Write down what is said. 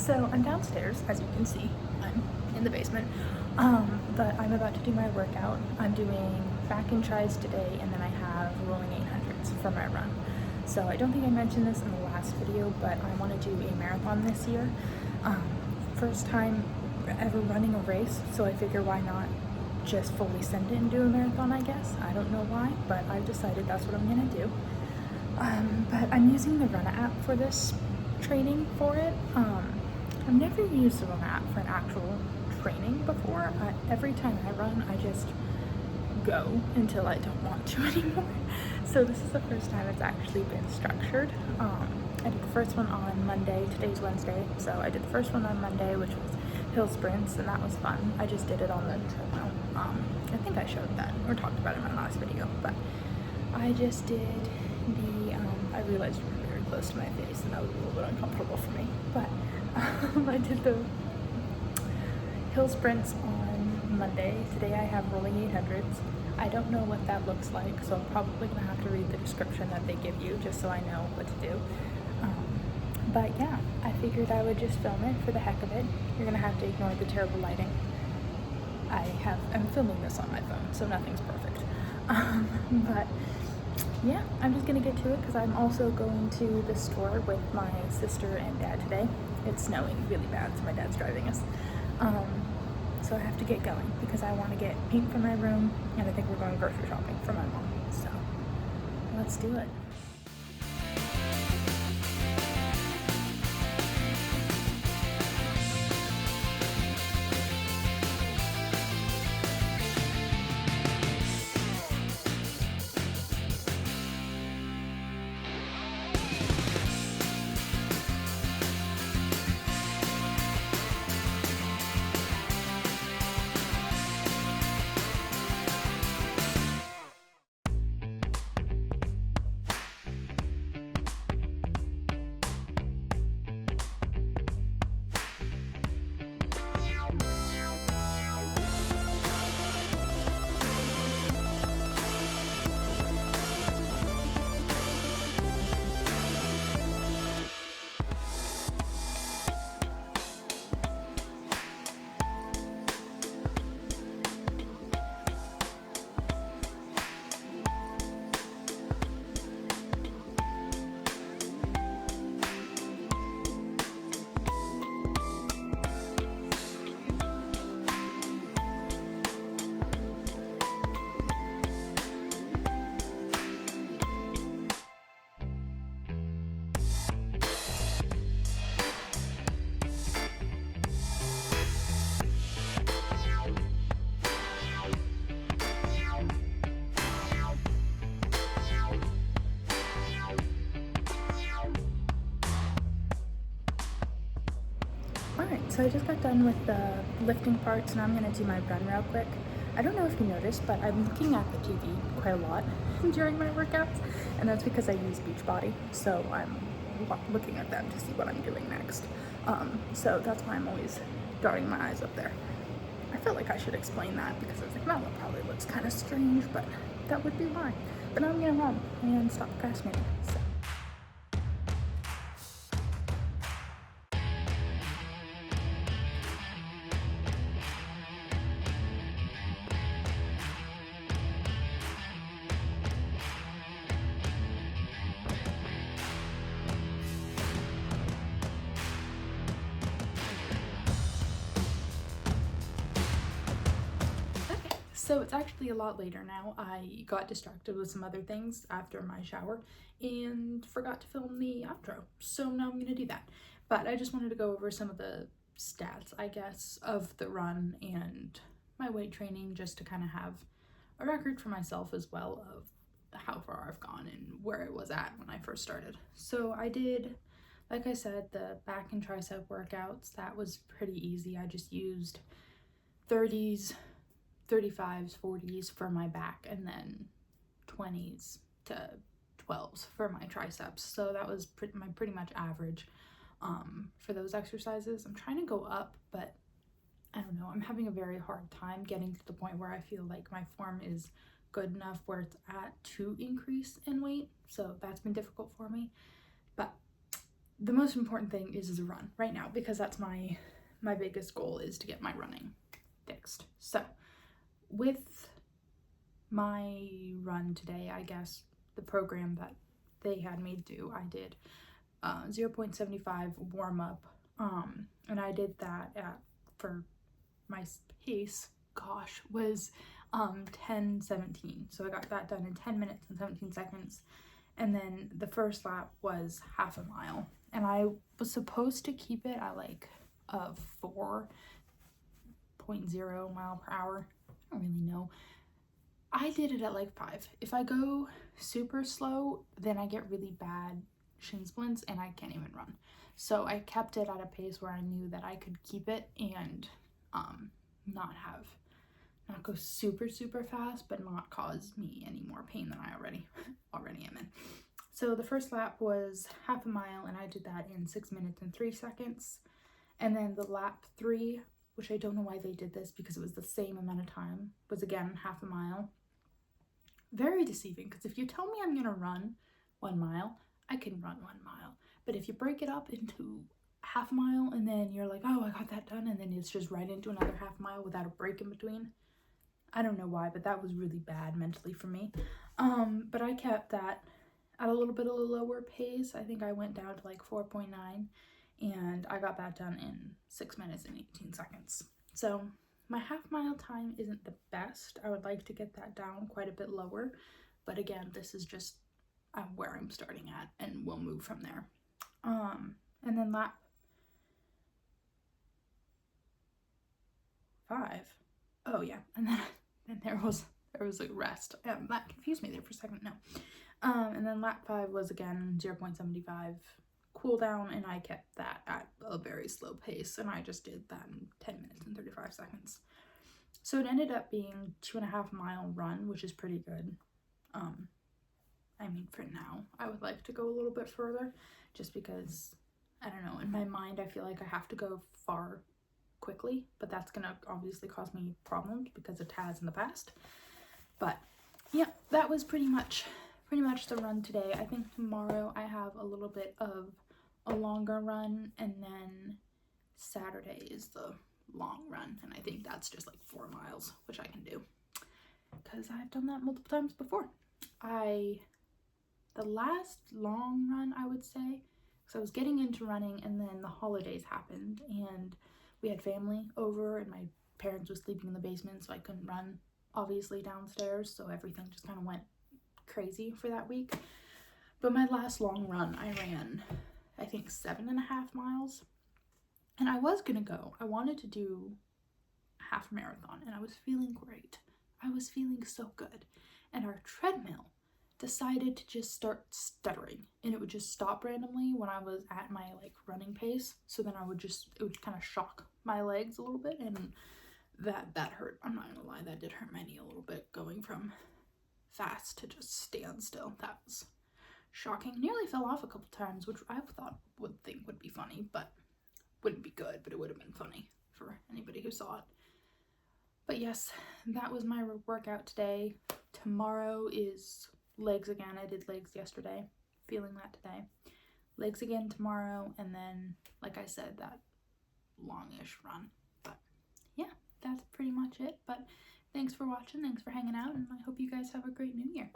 So I'm downstairs, as you can see. I'm in the basement. But I'm about to do my workout. I'm doing back and tries today, and then I have rolling 800s for my run. So I don't think I mentioned this in the last video, but I want to do a marathon this year. First time ever running a race, so I figure why not just fully send it and do a marathon, I guess. I don't know why, but I've decided that's what I'm gonna do. But I'm using the Run app for this training for it. I've never used the Run app for an actual training before. Every time I run, I just go until I don't want to anymore. So this is the first time it's actually been structured. I did the first one on Monday. Today's Wednesday, so I did the first one on Monday, which was hill sprints, and that was fun. I just did it on the treadmill. I think I showed that or talked about it in my last video, but I just did the, I realized you were very close to my face and that was a little bit uncomfortable for me, but I did the hill sprints on Monday. Today I have rolling 800s. I don't know what that looks like, so I'm probably gonna have to read the description that they give you just so I know what to do. But yeah, I figured I would just film it for the heck of it. You're gonna have to ignore the terrible lighting. I'm filming this on my phone, so nothing's perfect. But yeah, I'm just gonna get to it because I'm also going to the store with my sister and dad today. It's snowing really bad, so my dad's driving us. So I have to get going because I want to get paint for my room, and I think we're going grocery shopping for my mom. So let's do it. Alright, so I just got done with the lifting parts and I'm going to do my run real quick. I don't know if you noticed, but I'm looking at the TV quite a lot during my workouts, and that's because I use Beachbody, so I'm looking at them to see what I'm doing next. So that's why I'm always darting my eyes up there. I felt like I should explain that because I was like, well, that probably looks kind of strange, but that would be why. But now I'm going to run and stop procrastinating. So. So it's actually a lot later now. I got distracted with some other things after my shower and forgot to film the outro. So now I'm gonna do that. But I just wanted to go over some of the stats, I guess, of the run and my weight training, just to kind of have a record for myself as well of how far I've gone and where I was at when I first started. So I did, like I said, the back and tricep workouts. That was pretty easy. I just used 30s, 35s, 40s for my back, and then 20s to 12s for my triceps. So that was pretty much average for those exercises. I'm trying to go up, but I don't know. I'm having a very hard time getting to the point where I feel like my form is good enough where it's at to increase in weight. So that's been difficult for me. But the most important thing is a run right now, because that's my biggest goal, is to get my running fixed. So with my run today, I guess the program that they had me do, I did 0.75 warm up, and I did that for my pace, gosh, was 10:17. So I got that done in 10 minutes and 17 seconds. And then the first lap was half a mile, and I was supposed to keep it at like a 4.0 mile per hour. I don't really know. I did it at like 5. If I go super slow, then I get really bad shin splints and I can't even run. So I kept it at a pace where I knew that I could keep it and not go super fast, but not cause me any more pain than I already am in. So the first lap was half a mile, and I did that in 6 minutes and 3 seconds. And then the lap 3, which I don't know why they did this because it was the same amount of time, was again half a mile. Very deceiving, because if you tell me I'm gonna run 1 mile, I can run 1 mile. But if you break it up into half a mile and then you're like, oh, I got that done, and then it's just right into another half mile without a break in between, I don't know why, but that was really bad mentally for me. But I kept that at a little bit of a lower pace. I think I went down to like 4.9, and I got that done in 6 minutes and 18 seconds. So my half mile time isn't the best. I would like to get that down quite a bit lower, but again, this is just where I'm starting at, and we'll move from there. And then lap 5. Oh yeah, and then there was a rest. That confused me there for a second. No. And then lap 5 was again 0.75 cool down, and I kept that at a very slow pace, and I just did that in 10 minutes and 35 seconds. So it ended up being 2.5 mile run, which is pretty good. I mean, for now, I would like to go a little bit further, just because, I don't know, in my mind, I feel like I have to go far quickly, but that's gonna obviously cause me problems because it has in the past. But yeah, that was pretty much the run today. I think tomorrow I have a little bit of a longer run, and then Saturday is the long run, and I think that's just like 4 miles, which I can do because I've done that multiple times before. The last long run, I would say, because I was getting into running, and then the holidays happened, and we had family over, and my parents were sleeping in the basement, so I couldn't run, obviously, downstairs, so everything just kind of went crazy for that week. But my last long run, I ran, I think, 7.5 miles, and I was gonna go. I wanted to do half marathon, and I was feeling great. I was feeling so good, and our treadmill decided to just start stuttering, and it would just stop randomly when I was at my like running pace. So then it would kind of shock my legs a little bit, and that hurt. I'm not gonna lie, that did hurt my knee a little bit, going from fast to just stand still. That was shocking. Nearly fell off a couple times, which I would think would be funny, but wouldn't be good, but it would have been funny for anybody who saw it. But yes, that was my workout today. Tomorrow is legs again. I did legs yesterday, feeling that today. Legs again tomorrow, and then, like I said, that longish run. But yeah, that's pretty much it. But thanks for watching, thanks for hanging out, and I hope you guys have a great new year.